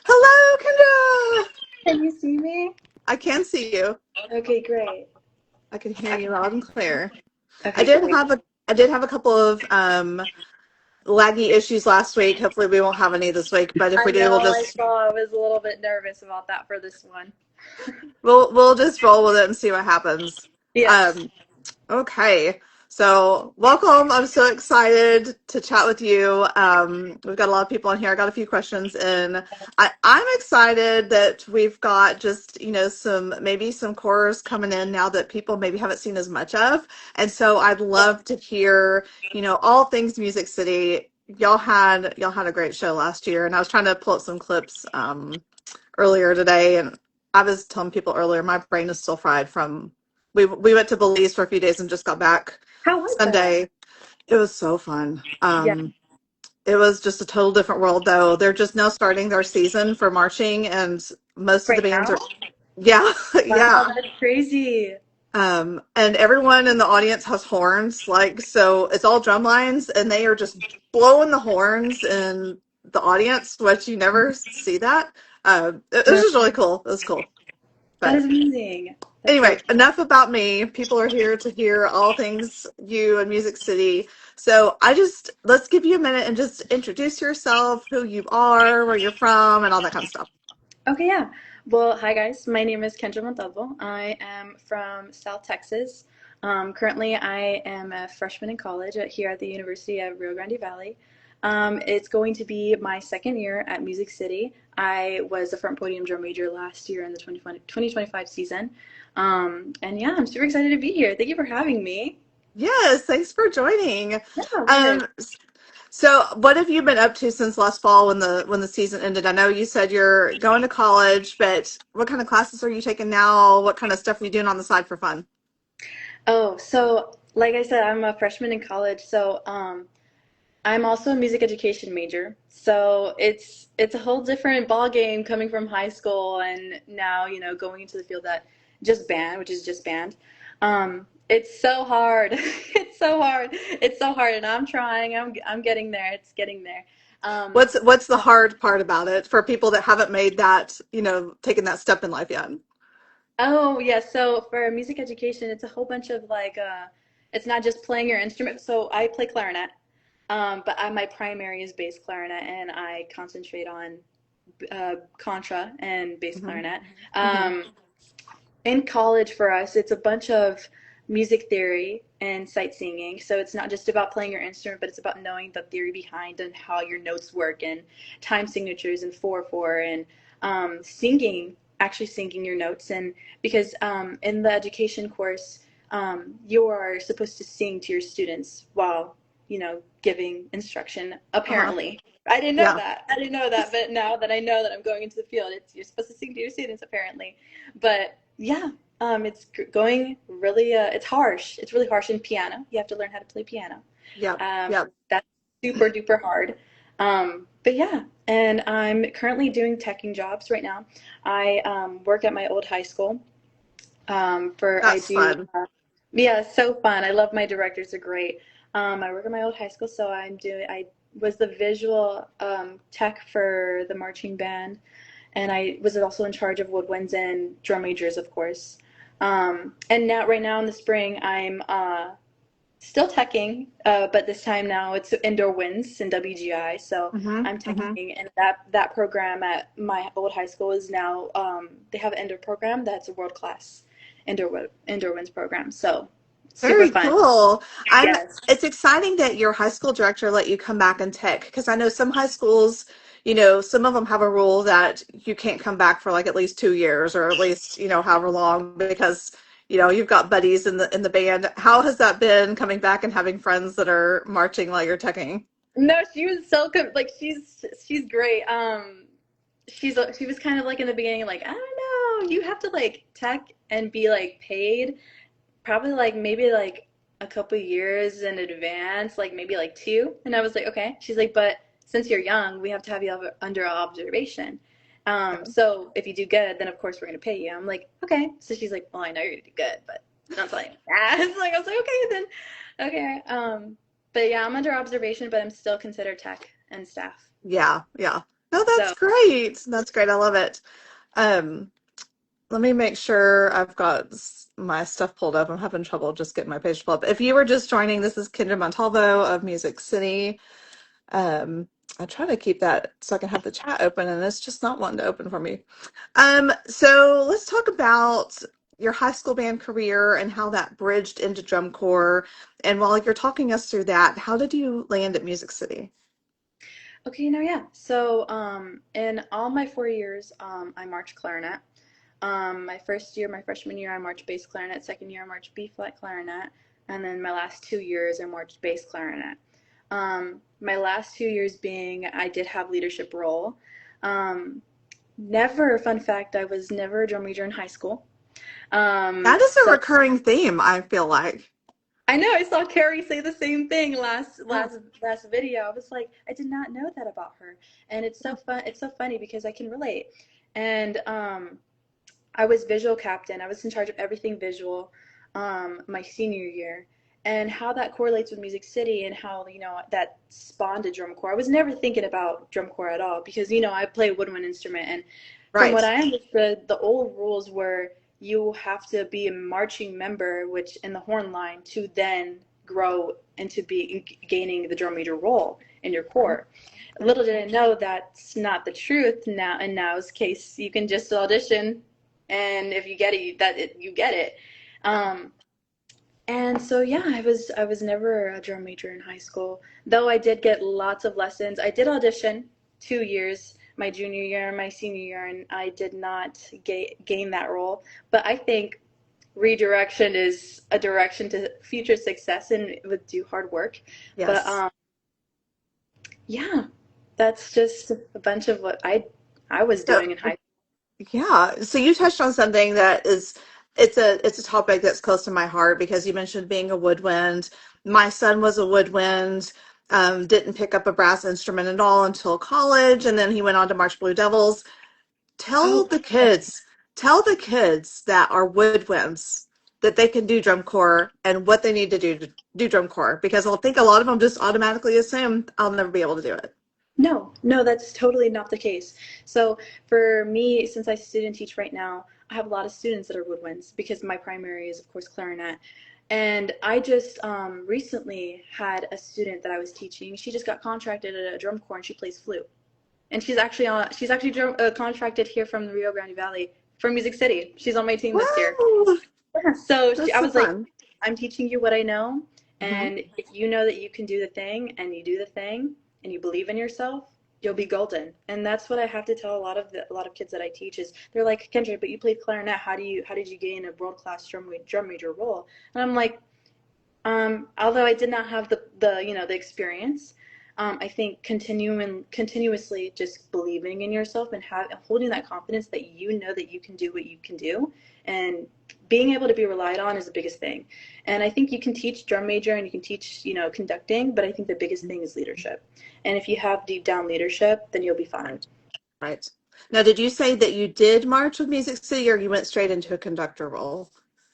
Hello, Kendra. Can you see me? I can see you. Okay, great. I can hear you loud and clear. I Okay, did great. have a I did have a couple of laggy issues last week. Hopefully we won't have any this week, but if I we do, we'll know, I just saw. I was a little bit nervous about that for this one. we'll just roll with it and see what happens. Yes. Um Okay. So, welcome. I'm so excited to chat with you. We've got a lot of people on here. I got a few questions in. I'm excited that we've got just, maybe some cores coming in now that people maybe haven't seen as much of. And so I'd love to hear, all things Music City. Y'all had a great show last year, and I was trying to pull up some clips earlier today, and I was telling people earlier, my brain is still fried from we went to Belize for a few days and just got back How was that? Sunday. It was so fun. Yeah. It was just a total different world though. They're just now starting their season for marching and most of the Right bands are now? yeah, Wow, yeah. that's crazy. And everyone in the audience has horns, like so it's all drum lines and they are just blowing the horns in the audience, which you never see that. It was No, just really cool. It was cool. that is But amazing. That's so anyway, cool. enough about me. People are here to hear all things you and Music City. So let's give you a minute and just introduce yourself, who you are, where you're from, and all that kind of stuff. Okay, yeah. Well, hi guys. My name is Kendra Montalvo. I am from South Texas. Currently, I am a freshman in college here at the University of Rio Grande Valley. It's going to be my second year at Music City. I was a front podium drum major last year in the 2025 season. And yeah, I'm super excited to be here. Thank you for having me. Yes, thanks for joining. Yeah, of course. Um, so what have you been up to since last fall when the season ended? I know you said you're going to college, but what kind of classes are you taking now? What kind of stuff are you doing on the side for fun? Oh, so like I said, I'm a freshman in college, so I'm also a music education major, so it's a whole different ball game coming from high school and now, going into the field that just band, which is just band. It's so hard. It's so hard. It's so hard, and I'm trying. I'm getting there. It's getting there. Um, What's the hard part about it for people that haven't made that, taken that step in life yet? oh yeah, so for music education, it's a whole bunch of it's not just playing your instrument. So I play clarinet. My primary is bass clarinet, and I concentrate on contra and bass Hmm. clarinet. Hmm. Um, in college for us, it's a bunch of music theory and sight singing. So it's not just about playing your instrument, but it's about knowing the theory behind and how your notes work and time signatures and 4/4 and singing, actually singing your notes. And because in the education course, you are supposed to sing to your students while giving instruction. Uh-huh. Apparently, I didn't know Yeah. that. I didn't know that, but now that I know that I'm going into the field, you're supposed to sing to your students apparently. But yeah, it's going really. It's harsh. It's really harsh in piano. You have to learn how to play piano. Yep. Yep. That's super duper hard. But yeah, and I'm currently doing teching jobs right now. I work at my old high school. For I That's do. fun. Yeah, it's so fun. I love my directors. They're great. I work at my old high school, so I was the visual tech for the marching band, and I was also in charge of woodwinds and drum majors, of course. And now, right now in the spring, I'm still teching, but this time now it's indoor winds in WGI. So Hmm. I'm Hmm. teching, and that program at my old high school is now they have an indoor program that's a world class indoor winds program. So super Very fun. cool. I'm Yes. It's exciting that your high school director let you come back and tech because I know some high schools, some of them have a rule that you can't come back for like at least 2 years or at least, however long because, you've got buddies in the band. How has that been coming back and having friends that are marching while you're teching? No, she was so good. Like she's great. She was kind of like in the beginning, like I don't know, you have to like tech and be like paid probably like maybe like a couple years in advance, like maybe like two. And I was like, okay. She's like, but since you're young, we have to have you under observation. So if you do good, then of course we're gonna pay you. I'm like, okay. So she's like, well, I know you're gonna do good, but I'm like, ah. It's like I was like, okay then, okay. But yeah, I'm under observation, but I'm still considered tech and staff. Yeah, yeah. No, that's So, great. That's great. I love it. Um, Let me make sure I've got my stuff pulled up. I'm having trouble just getting my page pulled up. If you were just joining, this is Kendra Montalvo of Music City. I try to keep that so I can have the chat open, and it's just not wanting to open for me. So let's talk about your high school band career and how that bridged into drum corps. And while you're talking us through that, how did you land at Music City? okay, no, yeah. So, in all my 4 years, I marched clarinet. My first year, my freshman year, I marched bass clarinet. Second year, I marched B flat clarinet. And then my last 2 years, I marched bass clarinet. My last 2 years being, I did have leadership role. Um, Never, fun fact, I was never a drum major in high school. That is a So recurring theme, I feel like. I know I saw Carrie say the same thing last Yeah, last last video. I was like, I did not know that about her, and it's yeah. so fun. It's so funny because I can relate. And I was visual captain. I was in charge of everything visual my senior year. And how that correlates with Music City and how, that spawned a drum corps. I was never thinking about drum corps at all because, I play a woodwind instrument. And from what Right. I understood, the old rules were you have to be a marching member, which in the horn line, to then grow into gaining the drum major role in your Right. corps. Little did I know that's not the truth. Now, in now's case, you can just audition, and if you get it, you get it. Um, and so yeah, I was never a drum major in high school, though I did get lots of lessons. I did audition 2 years, my junior year and my senior year, and I did not gain that role. But I think redirection is a direction to future success and with due hard work. But Yes. yeah, that's just a bunch of what I was So doing in high. yeah, so you touched on something that is it's a topic that's close to my heart because you mentioned being a woodwind. My son was a woodwind, didn't pick up a brass instrument at all until college, and then he went on to March Blue Devils. Tell Oh, the kids, tell the kids that are woodwinds that they can do drum corps and what they need to do drum corps because I think a lot of them just automatically assume I'll never be able to do it. no, no, that's totally not the case. So for me, since I student teach right now, I have a lot of students that are woodwinds because my primary is, of course, clarinet. And I just recently had a student that I was teaching. She just got contracted at a drum corps and she plays flute. And she's actually contracted here from the Rio Grande Valley from Music City. She's on my team this year. Wow, Yeah. So that's I so was like, fun. I'm teaching you what I know. Hmm. And if you know that you can do the thing and you do the thing and you believe in yourself, you'll be golden. And that's what I have to tell a lot of kids that I teach is they're like, Kendra, but you played clarinet. How did you gain a world class drum major role? And I'm like, although I did not have the experience, I think continuously just believing in yourself and holding that confidence that you know that you can do what you can do, and being able to be relied on is the biggest thing. And I think you can teach drum major and you can teach conducting, but I think the biggest thing is leadership. And if you have deep down leadership, then you'll be fine. Right. Right. Now, did you say that you did march with Music City or you went straight into a conductor role?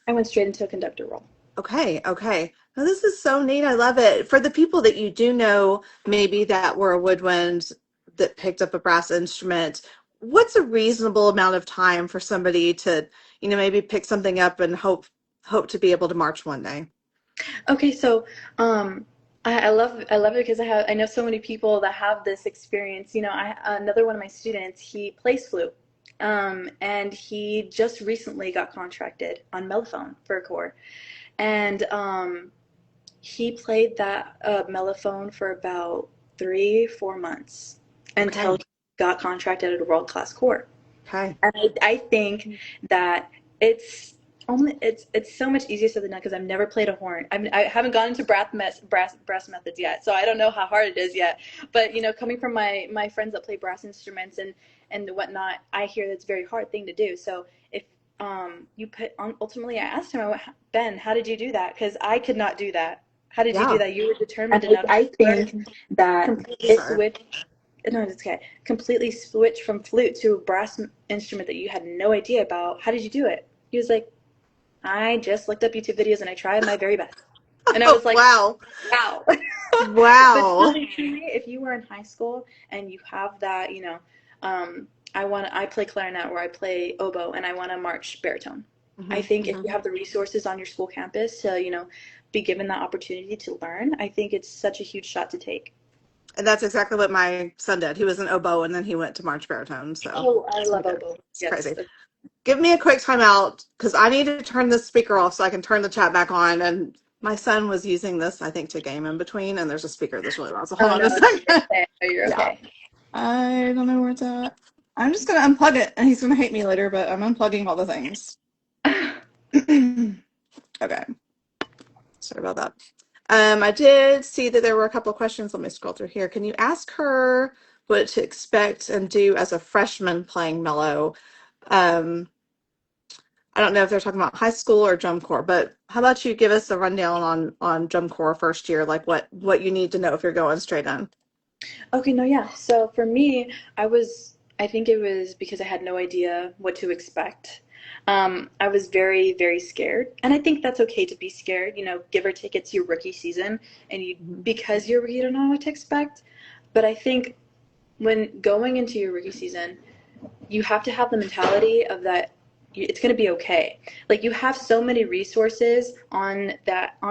I went straight into a conductor role. Okay, okay. Now, this is so neat. I love it. For the people that you do know, maybe that were a woodwind that picked up a brass instrument, what's a reasonable amount of time for somebody to, maybe pick something up and hope to be able to march one day? Okay, so I love it because I know so many people that have this experience. Another one of my students, he plays flute, and he just recently got contracted on mellophone for a corps, and he played that mellophone for about 3 4 months until Okay, he got contracted at a world class corps. okay. And I think that it's it's so much easier said than done because I've never played a horn. I haven't gone into brass methods yet, so I don't know how hard it is yet. But coming from my friends that play brass instruments and whatnot, I hear that's a very hard thing to do. So if you put on, ultimately, I asked him, Ben, how did you do that? Because I could not do that. How did you do Yeah, that? You were and determined enough I to learn think that completely sorry. switch no, it's okay. Completely switch from flute to a brass instrument that you had no idea about. How did you do it? He was like, I just looked up YouTube videos and I tried my very best. And I Oh, was like, wow. wow. But Wow. truly, truly, if you were in high school and you have that, I play clarinet or I play oboe and I want to march baritone. I Hmm. think if Hmm. you have the resources on your school campus to, be given that opportunity to learn, I think it's such a huge shot to take. And that's exactly what my son did. He was an oboe and then he went to March baritone. So Oh, I that's what love he did. oboe. It's Yes. crazy. Give me a quick timeout because I need to turn this speaker off so I can turn the chat back on. And my son was using this, I think, to game in between. And there's a speaker that's really loud. So hold Oh on no, a no, you're second. okay. No, you're Yeah. okay. I don't know where it's at. I'm just going to unplug it and he's going to hate me later, but I'm unplugging all the things. Okay. Sorry about that. I did see that there were a couple of questions. Let me scroll through here. Can you ask her what to expect and do as a freshman playing mellow? Um, I don't know if they're talking about high school or drum corps, but how about you give us a rundown on drum corps first year, like what you need to know if you're going straight in. Okay, no, yeah. So for me, I think it was because I had no idea what to expect. I was very, very scared. And I think that's okay to be scared, give or take, it's your rookie season and Mhm. you don't know what to expect. But I think when going into your rookie season, you have to have the mentality of that it's going to be okay. Like you have so many resources on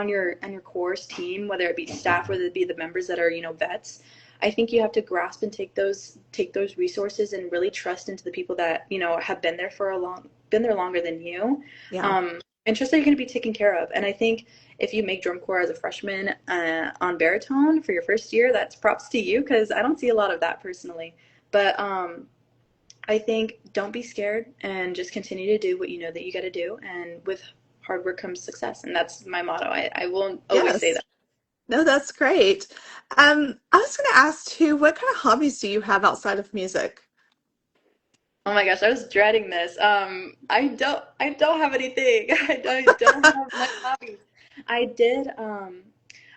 your course team, whether it be staff, whether it be the members that are vets. I think you have to grasp and take those resources and really trust into the people that have been there longer than you, Yeah. and trust that you're going to be taken care of. And I think if you make drum corps as a freshman on baritone for your first year, that's props to you because I don't see a lot of that personally. But I think don't be scared and just continue to do what you know that you got to do. And with hard work comes success. And that's my motto. I will always say Yes. that. No, that's great. I was going to ask too, what kind of hobbies do you have outside of music? Oh my gosh, I was dreading this. I don't have anything. I don't have much hobbies. I did,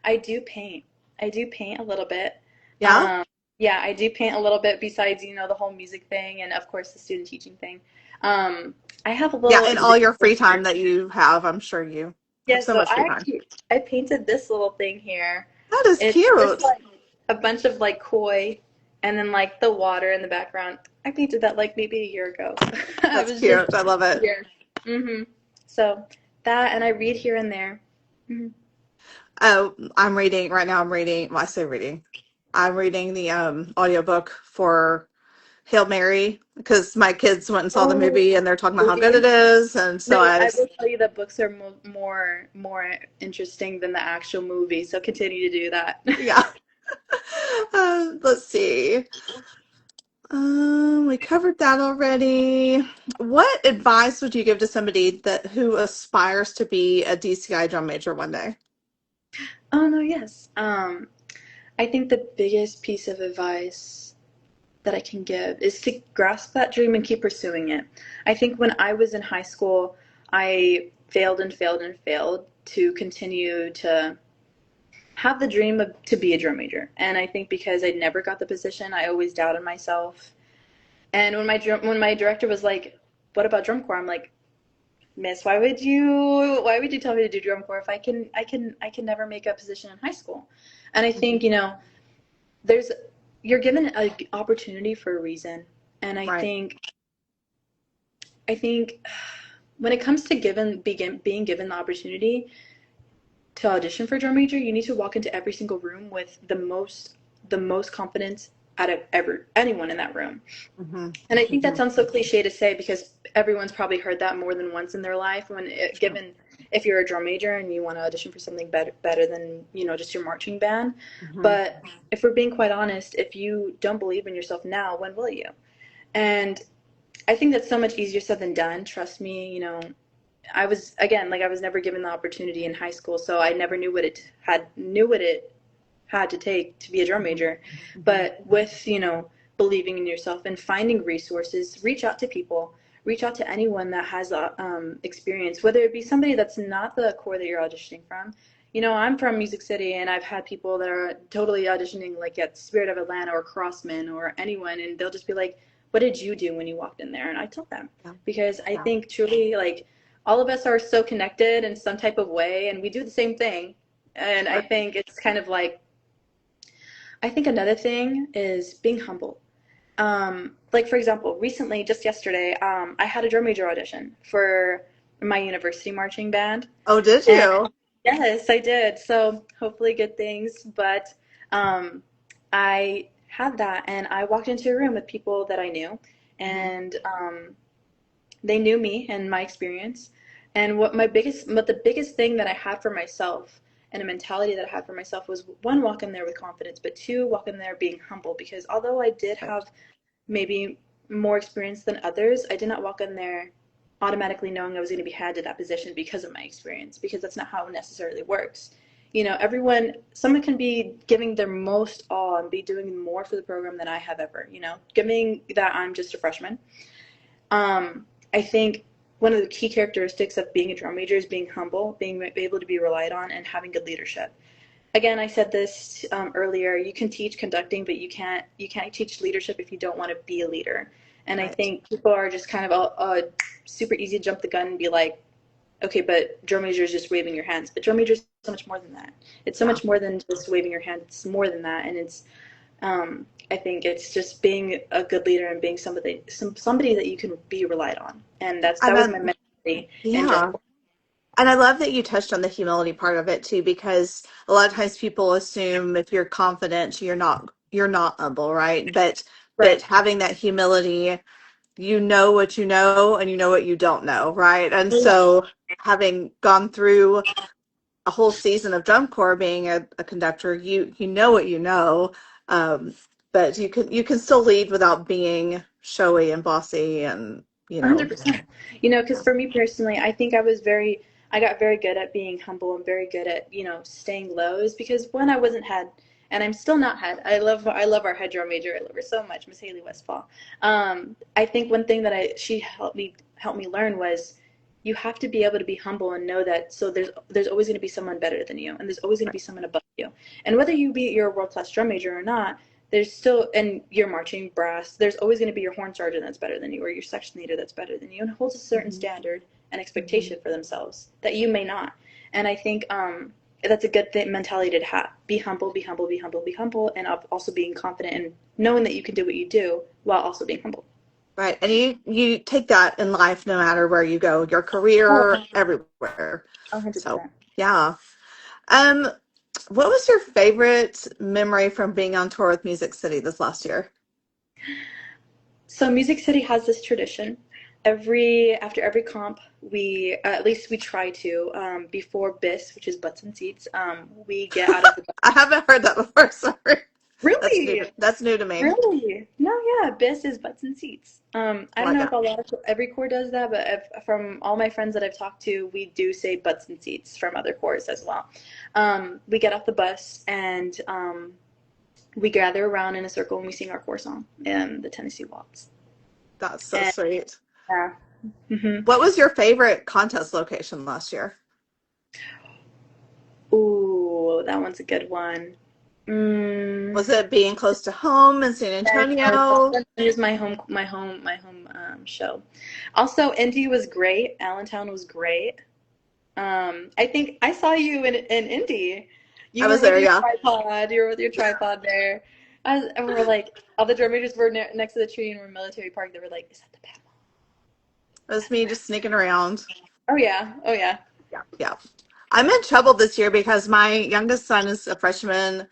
I do paint. I do paint a little bit. Yeah? Um, yeah, I do paint a little bit besides, the whole music thing and of course the student teaching thing. Um, I have a Yeah, little in all your exhibit free here. time that you have, I'm sure you have Yeah, so so much free time. I painted this little thing here. That is It's just cute. like a bunch of like koi and then like the water in the background. I painted that like maybe a year ago. I That's was just cute. I love it. here. So that and I read here and there. Hmm. Oh, I'm reading right now. I'm reading, well, I say reading. I'm reading the audiobook for Hail Mary because my kids went and saw the Oh, movie and they're talking about how good it movie. is. And so No, I I was, will tell you that books are more interesting than the actual movie. So continue to do that. yeah. Let's see. We covered that already. What advice would you give to somebody that who aspires to be a DCI drum major one day? Oh no, yes. I think the biggest piece of advice that I can give is to grasp that dream and keep pursuing it. I think when I was in high school, I failed and failed and failed to continue to have the dream of to be a drum major. And I think because I never got the position, I always doubted myself. And when my director was like, "What about drum corps?" I'm like, "Miss, why would you tell me to do drum corps if I can never make a position in high school?" And I think, there's you're given an opportunity for a reason. And I Right. think I think when it comes to being given the opportunity to audition for drum major, you need to walk into every single room with the most confidence out of anyone in that room. Hmm. And I think that Hmm. sounds so cliche to say because everyone's probably heard that more than once in their life. Given if you're a drum major and you want to audition for something better than just your marching band. Hmm. But if we're being quite honest, if you don't believe in yourself now, when will you? And I think that's so much easier said than done. Trust me, I was again like I was never given the opportunity in high school, so I never knew what it had to take to be a drum Hmm. major. Hmm. But with believing in yourself and finding resources, reach out to people, reach out to anyone that has experience, whether it be somebody that's not the core that you're auditioning from. I'm from Music City, and I've had people that are totally auditioning like at Spirit of Atlanta or Crossman or anyone, and they'll just be like, "What did you do when you walked in there?" And I tell them Yeah. because I Yeah. think truly like all of us are so connected in some type of way, and we do the same thing. And I Right. think it's kind of like, I think another thing is being humble. Like for example, recently, just yesterday, I had a drum major audition for my university marching band. Oh, did And you? yes, I did. So hopefully good things. But um, I had that, and I walked into a room with people that I knew, Hmm. and they knew me and my experience. And but the biggest thing that I had for myself and a mentality that I had for myself was one, walk in there with confidence, but two, walk in there being humble. Because although I did Right. have maybe more experience than others, I did not walk in there automatically knowing I was going to be handed that position because of my experience, because that's not how it necessarily works. Someone can be giving their most all and be doing more for the program than I have ever, giving that I'm just a freshman. I think one of the key characteristics of being a drum major is being humble, being able to be relied on, and having good leadership. Again, I said this earlier. You can teach conducting, but you can't teach leadership if you don't want to be a leader. And I Right. think people are just kind of super easy to jump the gun and be like, okay, but drum major is just waving your hands. But drum major is so much more than that. It's so Yeah. much more than just waving your hand. It's more than that, and I think it's just being a good leader and being somebody that you can be relied on. And And that was I, my mentality in drum yeah. corps. And I love that you touched on the humility part of it too, because a lot of times people assume if you're confident, you're not humble, right? But Right. having that humility, you know what you know and you know what you don't know, right? And Oh, yeah. so having gone through a whole season of drum corps being a conductor, you know what you know, um, but you can still lead without being showy and bossy and 100%. Because yeah. for me personally, I think I got very good at being humble and very good at, staying low, is because when I wasn't head, and I'm still not head. I love our head drum major. I love her so much, Miss Haley Westfall. I think one thing that she helped me learn was you have to be able to be humble and know that. So there's always going to be someone better than you, and there's always going to be someone above you. And whether you're a world class drum major or not, there's still, and your marching brass, there's always going to be your horn sergeant that's better than you, or your section leader that's better than you, and holds a certain Mhm. standard and expectation for themselves that you may not. And I think that's a good mentality to have. Be humble, be humble, be humble, be humble, and also being confident and knowing that you can do what you do while also being humble. Right. And you take that in life no matter where you go, your Oh, career, everywhere. So 100%. yeah. Um, what was your favorite memory from being on tour with Music City this last year? So Music City has this tradition. After every comp, we at least we try to before BIS, which is butts and seats. We get out of the I haven't heard that before. Sorry. That's new Really? to, that's new to me. Really? No, yeah, BIS is butts and seats. I I don't like know it. if every corps does that, but from all my friends that I've talked to, we do say butts and seats from other corps as well. We get off the bus and we gather around in a circle and we sing our corps song and the Tennessee Waltz. That's so And sweet. yeah. What was your favorite contest location last year? Ooh, that one's a good one. Mm, Was it being close to home in San that Antonio? one is my home show. Also, Indy was great. Allentown was great. I think I saw you in Indy. I You were was with there, your yeah. tripod. You were with your tripod there. And we're like, all the drum majors were next to the tree in Military Park. They were like, "Is that the band mom? It Is was that the me band?" just sneaking around. Oh yeah, oh yeah. Yeah. Yeah. I'm in trouble this year because my youngest son is a freshman,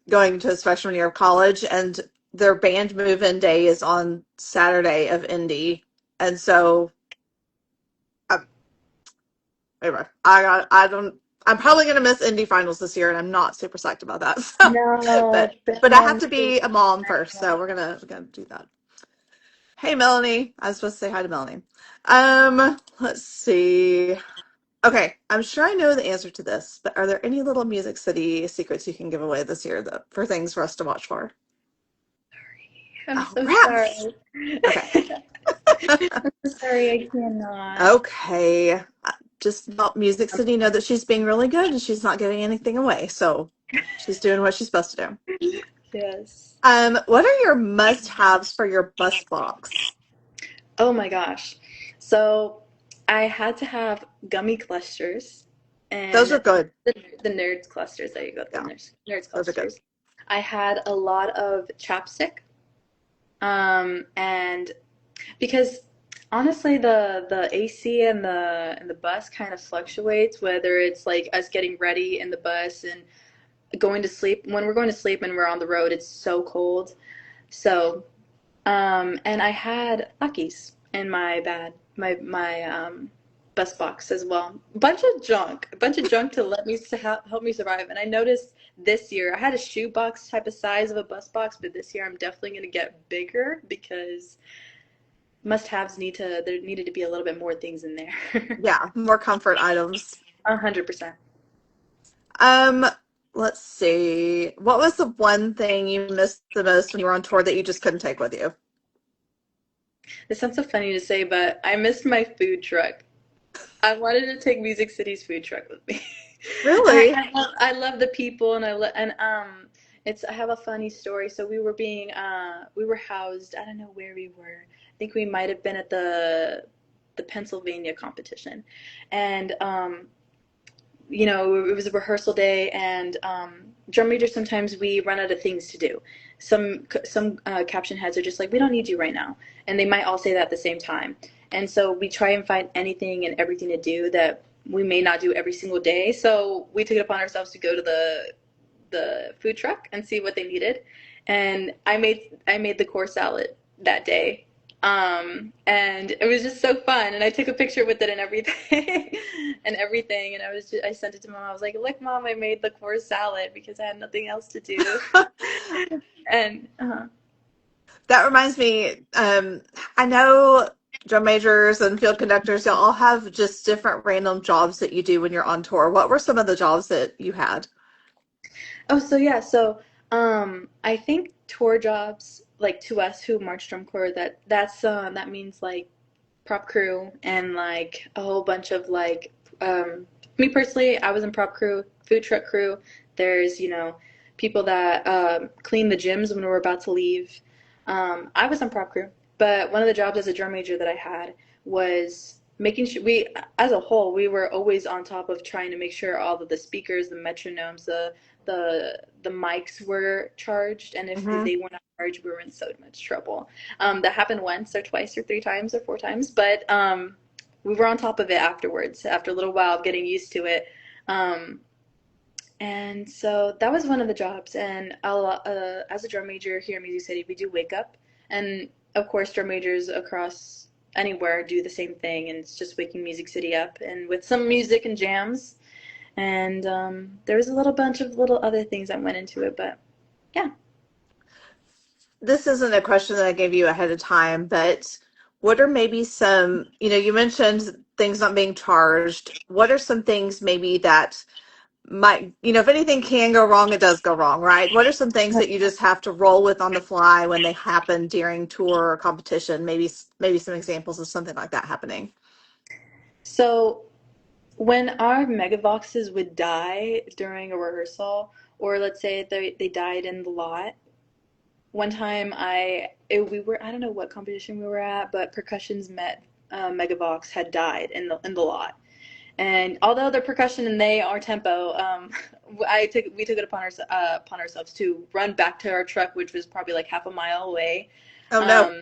going to his freshman year of college, and their band move-in day is on Saturday of Indy. And so, um, anyway, I'm probably going to miss Indy finals this year, and I'm not super psyched about that. So, No, but, band but I have mom's to so be a mom first. So exciting. we're gonna do that. Hey, Melanie. I was supposed to say hi to Melanie. Let's see. Okay, I'm sure I know the answer to this, but are there any little Music City secrets you can give away this year for things for us to watch for? I'm Oh, so rats. sorry. Okay. I'm so sorry, I cannot. Okay. Just about Music City, know that she's being really good and she's not giving anything away. So she's doing what she's supposed to do. Yes. What are your must-haves for your bus box? Oh my gosh. So I had to have gummy clusters. Those and are good. the nerds clusters. There you go, the Yeah, nerds those are good. clusters. I had a lot of chapstick, and because honestly, the AC and the bus kind of fluctuates. Whether it's like us getting ready in the bus and going to sleep. When we're going to sleep and we're on the road, it's so cold. So, and I had Luckies in my bus box as well. A bunch of junk to let me help me survive. And I noticed this year I had a shoe box type of size of a bus box, but this year I'm definitely going to get bigger because must-haves there needed to be a little bit more things in there. Yeah, more comfort items. 100%. Um, let's see. What was the one thing you missed the most when you were on tour that you just couldn't take with you? This sounds so funny to say, but I missed my food truck. I wanted to take Music City's food truck with me. Really? I love the people and it's I have a funny story. So we were housed, I don't know where we were. I think we might have been at the Pennsylvania competition. And it was a rehearsal day, and drum majors sometimes we run out of things to do. Some caption heads are just like, we don't need you right now, and they might all say that at the same time. And so we try and find anything and everything to do that we may not do every single day. So we took it upon ourselves to go to the food truck and see what they needed. And I made the core salad that day. And it was just so fun. And I took a picture with it and everything and everything. And I sent it to mom. I was like, look, mom, I made the core salad because I had nothing else to do. And That reminds me, I know drum majors and field conductors, y'all all have just different random jobs that you do when you're on tour. What were some of the jobs that you had? oh, so yeah, I think tour jobs, like to us who march drum corps, that means like prop crew and like a whole bunch of like me personally, I was in prop crew, food truck crew. There's, people that clean the gyms when we're about to leave. I was on prop crew, but one of the jobs as a drum major that I had was making sure as a whole, we were always on top of trying to make sure all of the speakers, the metronomes, the mics were charged, and if Hmm. they were not charged, we were in so much trouble. That happened once or twice or three times or four times, but we were on top of it afterwards, after a little while of getting used to it. Um, and so that was one of the jobs. And as a drum major here in Music City, we do wake up. And of course, drum majors across anywhere do the same thing. And it's just waking Music City up and with some music and jams. And there was a little bunch of little other things that went into it. But yeah. This isn't a question that I gave you ahead of time, but what are maybe some, you mentioned things not being charged. What are some things maybe that might, if anything can go wrong, it does go wrong, right? What are some things that you just have to roll with on the fly when they happen during tour or competition? Maybe some examples of something like that happening. So when our megavoxes would die during a rehearsal, or let's say they died in the lot, one time we were, I don't know what competition we were at, but Percussion's Megavox had died in the lot. And although they're percussion and they are tempo, we took it upon ourselves to run back to our truck, which was probably like half a mile away. Oh no. Um,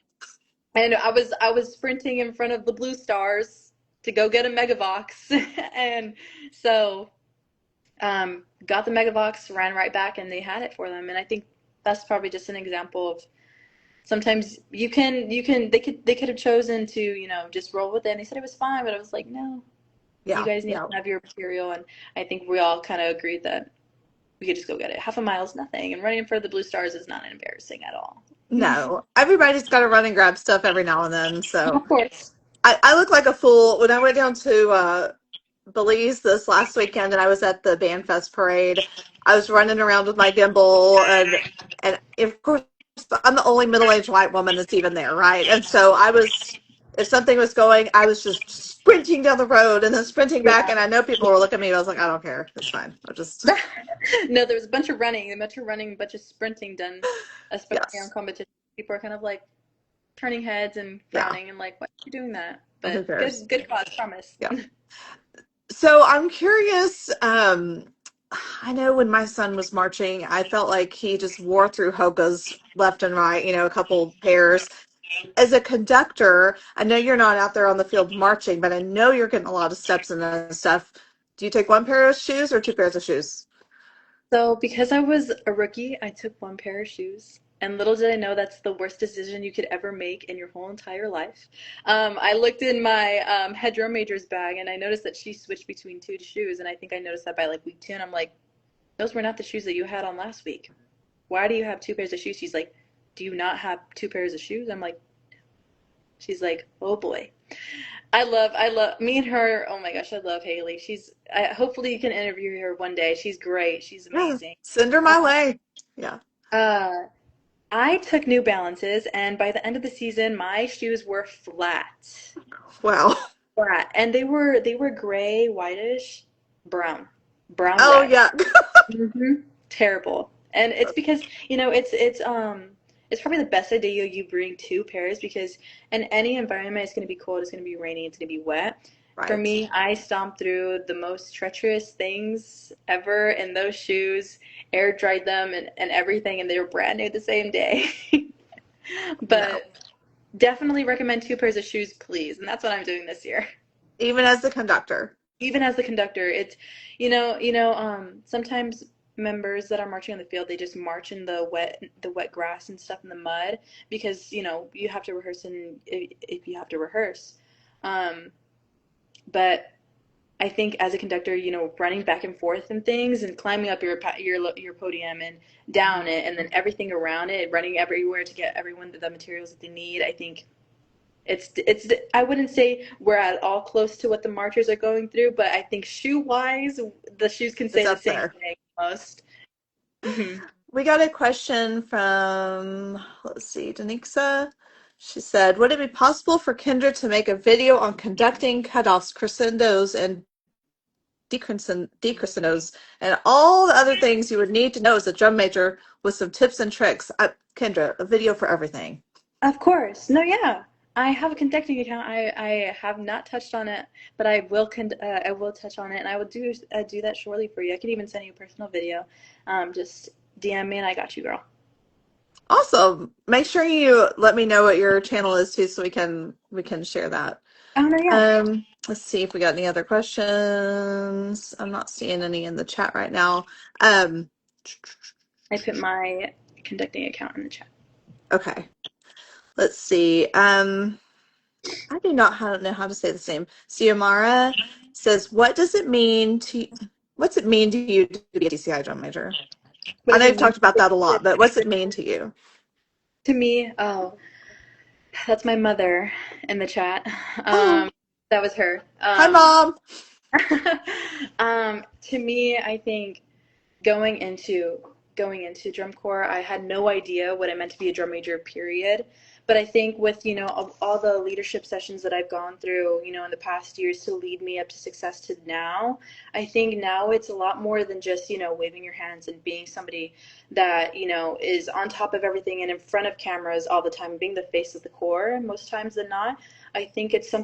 and I was sprinting in front of the Blue Stars to go get a Megavox, and so got the Megavox, ran right back, and they had it for them. And I think that's probably just an example of sometimes they could have chosen to just roll with it. And they said it was fine, but I was like, no, you Yeah, guys need to yeah. have your material. And I think we all kind of agreed that we could just go get it. Half a mile is nothing, and running in front of the Blue Stars is not embarrassing at all. No. Everybody's got to run and grab stuff every now and then. So Of course. I look like a fool when I went down to Belize this last weekend and I was at the Band Fest parade. I was running around with my gimbal and of course I'm the only middle-aged white woman that's even there, right? And so if something was going, I was just sprinting down the road and then sprinting back Yeah. and I know people were looking at me and I was like, I don't care. It's fine. I'll just No, there was a bunch of running, a bunch of sprinting done, especially on yes. competition. People are kind of like turning heads and Yeah. frowning and like, why are you doing that? Who But cares? good cause, promise. Yeah. So I'm curious. I know when my son was marching, I felt like he just wore through hokas left and right, a couple pairs. As a conductor, I know you're not out there on the field marching, but I know you're getting a lot of steps and stuff. Do you take one pair of shoes or two pairs of shoes? So, because I was a rookie, I took one pair of shoes. And little did I know that's the worst decision you could ever make in your whole entire life. I looked in my head drum major's bag and I noticed that she switched between two shoes. And I think I noticed that by like week two. And I'm like, those were not the shoes that you had on last week. Why do you have two pairs of shoes? She's like, do you not have two pairs of shoes? I'm like, she's like, oh boy. Me and her. Oh my gosh, I love Haley. Hopefully you can interview her one day. She's great. She's Yeah, amazing. send her my way. Yeah. Uh, I took New Balances, and by the end of the season, my shoes were flat, Wow. flat, and they were gray, whitish, brown, brown Oh red. yeah. Terrible. And it's because, it's probably the best idea you bring two pairs because in any environment it's going to be cold, it's going to be rainy, it's going to be wet. For Right. me, I stomped through the most treacherous things ever in those shoes, air dried them and everything, and they were brand new the same day. Yeah. But definitely recommend two pairs of shoes, please. And that's what I'm doing this year. Even as the conductor. Even as the conductor, it's sometimes members that are marching on the field, they just march in the wet grass and stuff in the mud because you have to rehearse and if you have to rehearse. Um, but I think as a conductor, running back and forth and things and climbing up your podium and down it and then everything around it, running everywhere to get everyone the materials that they need. I think I wouldn't say we're at all close to what the marchers are going through, but I think shoe wise, the shoes can It's say the up same there. thing almost. Hmm. We got a question from, let's see, Danixa. She said, would it be possible for Kendra to make a video on conducting cutoffs, crescendos, and decrescendos, and all the other things you would need to know as a drum major with some tips and tricks? Kendra, a video for everything. Of course. No, yeah. I have a conducting account. I have not touched on it, but I will touch on it, and I will do that shortly for you. I could even send you a personal video. Just DM me, and I got you, girl. Awesome. Make sure you let me know what your channel is too, so we can share that. Oh no, yeah. Let's see if we got any other questions. I'm not seeing any in the chat right now. Um, I put my conducting account in the chat. okay. Let's see. I do not know how to say the same. Xiomara says, what's it mean to you to be a DCI drum major? What I does know it you've mean talked about that a lot, but what's it mean to you? to me? Oh, that's my mother in the chat. Oh, That was her. hi, Mom. To me, I think going into going into drum corps, I had no idea what it meant to be a drum major, period. But I think with, all the leadership sessions that I've gone through, in the past years to lead me up to success to now, I think now it's a lot more than just, waving your hands and being somebody that, is on top of everything and in front of cameras all the time, being the face of the corps most times than not. I think it's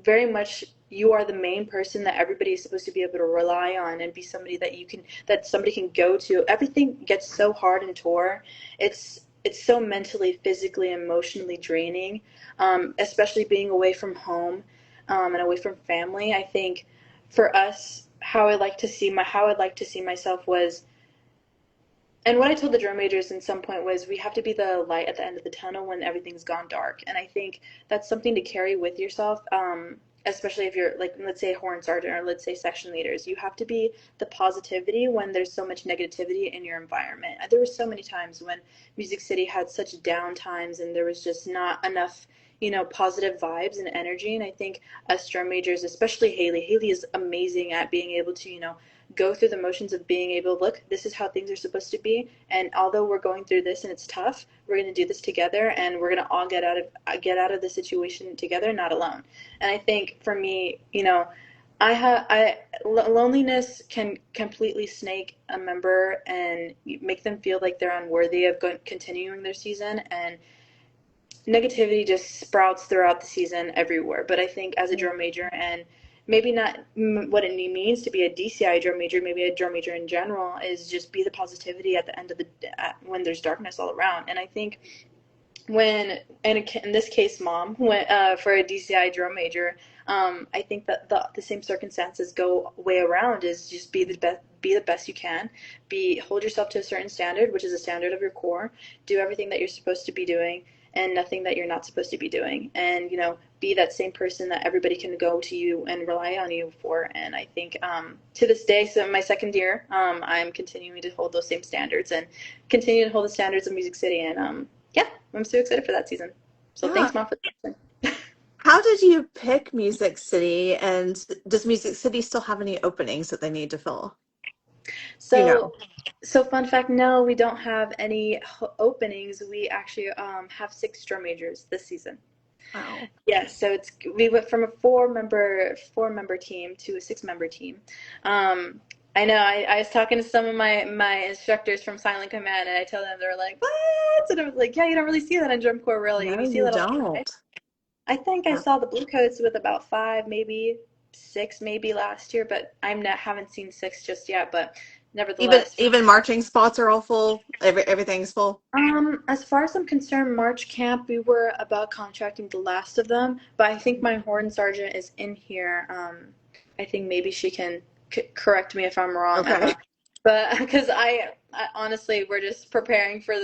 very much you are the main person that everybody is supposed to be able to rely on and be somebody that somebody can go to. Everything gets so hard and tour. It's so mentally, physically, emotionally draining, especially being away from home, and away from family. I think for us, how I'd like to see myself was, and what I told the drum majors in some point was we have to be the light at the end of the tunnel when everything's gone dark. And I think that's something to carry with yourself, especially if you're like, let's say a horn sergeant or let's say section leaders. You have to be the positivity when there's so much negativity in your environment. There were so many times when Music City had such down times and there was just not enough, positive vibes and energy. And I think us drum majors, especially Haley is amazing at being able to, go through the motions of being able to look, this is how things are supposed to be, and although we're going through this and it's tough, we're going to do this together and we're going to all get out of the situation together, not alone. And I think for me, loneliness can completely snake a member and make them feel like they're unworthy of continuing their season, and negativity just sprouts throughout the season everywhere. But I think as a drum major and maybe not what it means to be a DCI drum major, maybe a drum major in general, is just be the positivity at the end of the when there's darkness all around. And I think when in this case mom went for a DCI drum major, I think that the same circumstances go way around, is just be the best you can, be hold yourself to a certain standard, which is a standard of your core, do everything that you're supposed to be doing and nothing that you're not supposed to be doing, and be that same person that everybody can go to you and rely on you for. And I think to this day, so in my second year, I'm continuing to hold those same standards and continue to hold the standards of Music City. And yeah, I'm so excited for that season. So Yeah. thanks, Mom, for the question. How did you pick Music City, and does Music City still have any openings that they need to fill? Do you know? So, so fun fact, no, we don't have any openings. We actually have six drum majors this season. Wow. Yes, so we went from a four member team to a six-member team. I know I was talking to some of my instructors from Silent Command, and I told them, they were like, "What?" And I was like, "Yeah, you don't really see that in drum corps, really. No, You see you that a lot." don't. I think I Yeah. saw the blue coats with about five, maybe six, maybe last year, but I'm not haven't seen six just yet. But Even nevertheless, even marching spots are all full. Everything's full. as far as I'm concerned, March camp, we were about contracting the last of them, but I think my horn sergeant is in here. I think maybe she can correct me if I'm wrong, Okay. Emma. But because I honestly, we're just preparing for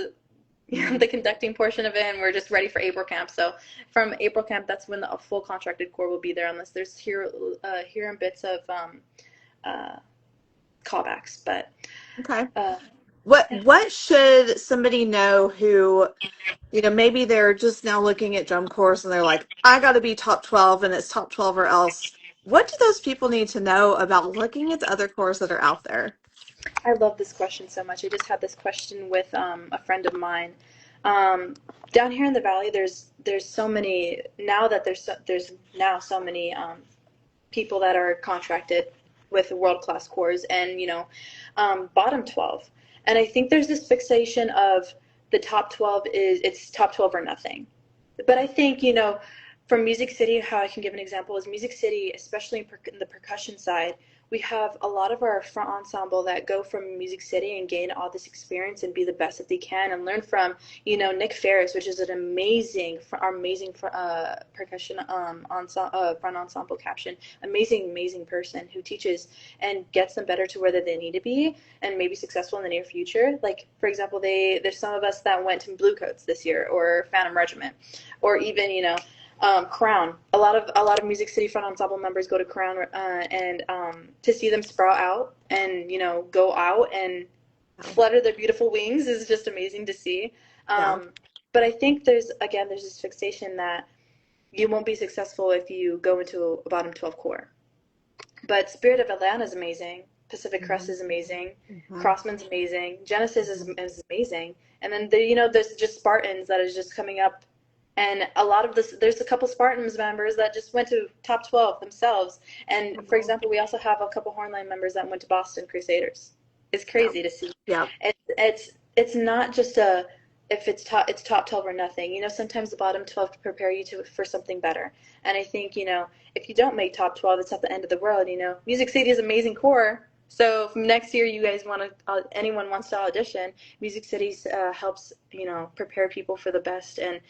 Mhm. the conducting portion of it, and we're just ready for April camp. So from April camp, that's when the full contracted corps will be there, unless there's here and bits of uh, callbacks. But Okay. uh, yeah. What should somebody know who, maybe they're just now looking at drum course and they're like, I got to be top 12 and it's top 12 or else. What do those people need to know about looking at the other cores that are out there? I love this question so much. I just had this question with a friend of mine. Um, Down here in the valley, there's so many now that there's now so many people that are contracted with world class corps, and bottom 12. And I think there's this fixation of the top 12 is it's top 12 or nothing. But I think from Music City, how I can give an example is Music City, especially in the percussion side, we have a lot of our front ensemble that go from Music City and gain all this experience and be the best that they can and learn from, Nick Ferris, which is an amazing percussion front ensemble caption, amazing person who teaches and gets them better to where they need to be and maybe successful in the near future. Like for example, there's some of us that went to Bluecoats this year or Phantom Regiment, or even Crown. A lot of Music City front ensemble members go to Crown, and to see them sprout out and go out and Oh, flutter their beautiful wings is just amazing to see. yeah. But I think there's this fixation that you won't be successful if you go into a bottom 12 core. But Spirit of Atlanta is amazing. Pacific Crest Hmm. is amazing. Hmm. Crossman's amazing. Genesis is, Hmm. is amazing. And then there's just Spartans that is just coming up, and a lot of this. There's a couple Spartans members that just went to top 12 themselves. And for Oh, example, we also have a couple Hornline members that went to Boston Crusaders. It's yeah. crazy to see. Yeah. It's not just a if it's top 12 or nothing. Sometimes the bottom 12 to prepare you for something better. And I think if you don't make top 12, it's not the end of the world. Music City is amazing core. So if next year you guys want to, anyone wants to audition, Music City helps, prepare people for the best. And,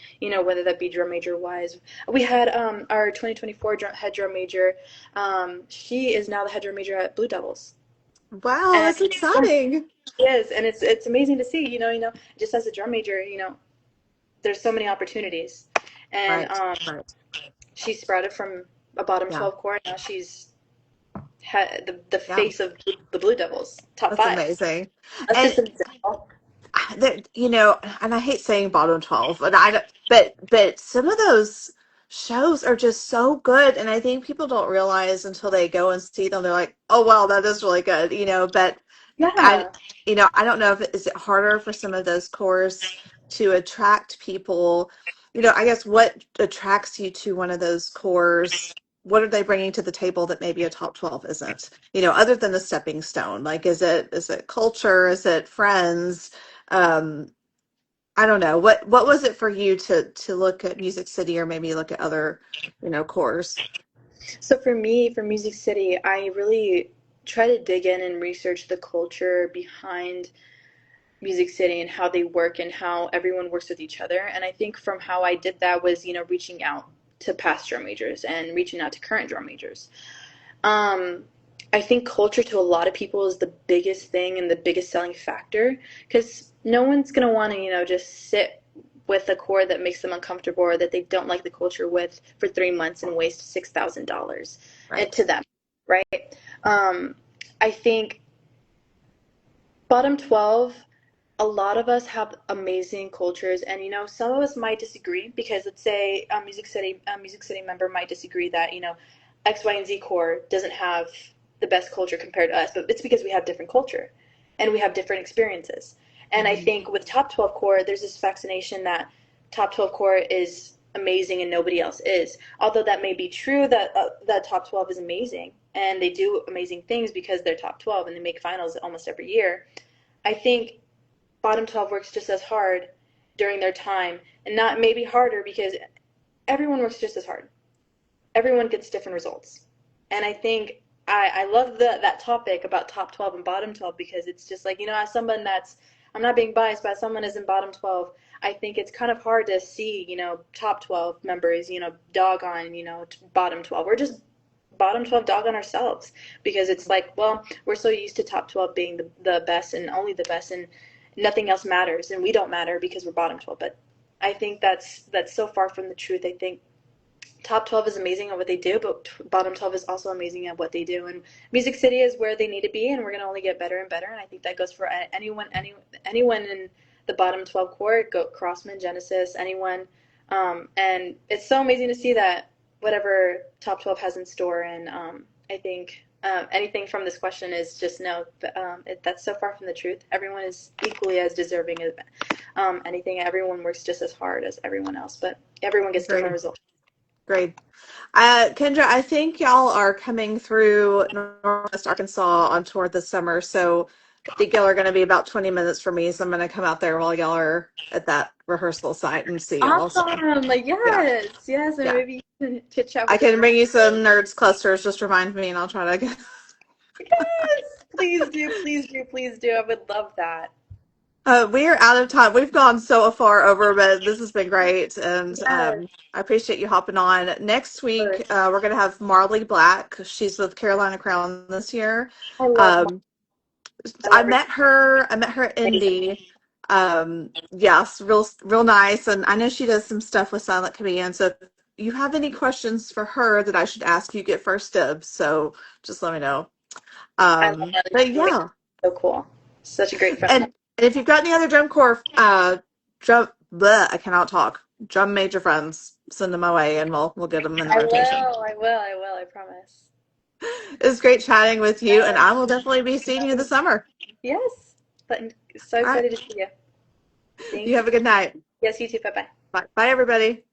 whether that be drum major wise. We had our 2024 head drum major. She is now the head drum major at Blue Devils. Wow, And that's exciting. she is, and it's amazing to see, just as a drum major, there's so many opportunities. And Right. Right. she sprouted from a bottom Yeah. 12 core. Now she's had the Yeah. face of the Blue Devils, top That's five. amazing. That's And just an example. that and I hate saying bottom 12, but I don't, but some of those shows are just so good, and I think people don't realize until they go and see them. They're like, oh wow, that is really good, but I Yeah. I don't know if is it harder for some of those cores to attract people. I guess what attracts you to one of those cores? What are they bringing to the table that maybe a top 12 isn't? Other than the stepping stone, like is it culture? Is it friends? Um, I don't know. What was it for you to look at Music City or maybe look at other, cores? So for me, for Music City, I really try to dig in and research the culture behind Music City and how they work and how everyone works with each other. And I think from how I did that was, reaching out to past drum majors and reaching out to current drum majors. Um, I think culture to a lot of people is the biggest thing and the biggest selling factor because no one's going to want to, just sit with a core that makes them uncomfortable or that they don't like the culture with for 3 months and waste $6,000 Right. to them, right? Um, I think bottom 12, a lot of us have amazing cultures, and some of us might disagree because let's say a Music City member might disagree that X, Y, and Z core doesn't have the best culture compared to us, but it's because we have different culture and we have different experiences. And I think with top 12 core, there's this fascination that top 12 core is amazing and nobody else is. Although that may be true that top 12 is amazing and they do amazing things because they're top 12 and they make finals almost every year. I think bottom 12 works just as hard during their time and not maybe harder because everyone works just as hard. Everyone gets different results. And I think I love that topic about top 12 and bottom 12 because it's just like, as someone that's, I'm not being biased, but as someone is in bottom 12, I think it's kind of hard to see, top 12 members, dog on, bottom 12. We're just bottom 12 dog on ourselves because it's like, well, we're so used to top 12 being the best and only the best and nothing else matters and we don't matter because we're bottom 12. But I think that's so far from the truth. I think top 12 is amazing at what they do, but bottom 12 is also amazing at what they do. And Music City is where they need to be, and we're going to only get better and better. And I think that goes for anyone in the bottom 12 core, Crossman, Genesis, anyone. And it's so amazing to see that whatever top 12 has in store. And I think anything from this question is just no, that's so far from the truth. Everyone is equally as deserving of anything. Everyone works just as hard as everyone else, but everyone gets different Great. results. Great. Kendra, I think y'all are coming through Northwest Arkansas on tour this summer, so I think y'all are going to be about 20 minutes from me, so I'm going to come out there while y'all are at that rehearsal site and see y'all. So, Awesome. Like, yeah, yes, yes, and yeah. maybe you can chit chat I with the can drum. bring you some nerds clusters. Just remind me, and I'll try to get. Yes, please do, please do, please do. I would love that. We are out of time. We've gone so far over, but this has been great, and Yes, I appreciate you hopping on. Next of week, course. we're going to have Marley Black. She's with Carolina Crown this year. I love Mom. Um, I I love her. met her. I met her at Amazing. Indy. Yes, real nice. And I know she does some stuff with Silent Command. So if you have any questions for her that I should ask, you get first dibs. So just let me know. I love her. But She's amazing. yeah, So cool. Such a great friend of mine. and if you've got any other drum corps, I cannot talk. Drum major friends, send them my way, and we'll get them in the I rotation. will, I will, I will, I promise. It was great chatting with you, and Yes, I will definitely be seeing you this summer. yes. But so All right, excited to see you. you Thank you. have a good night. Yes, you too. Bye bye. Bye, bye, everybody.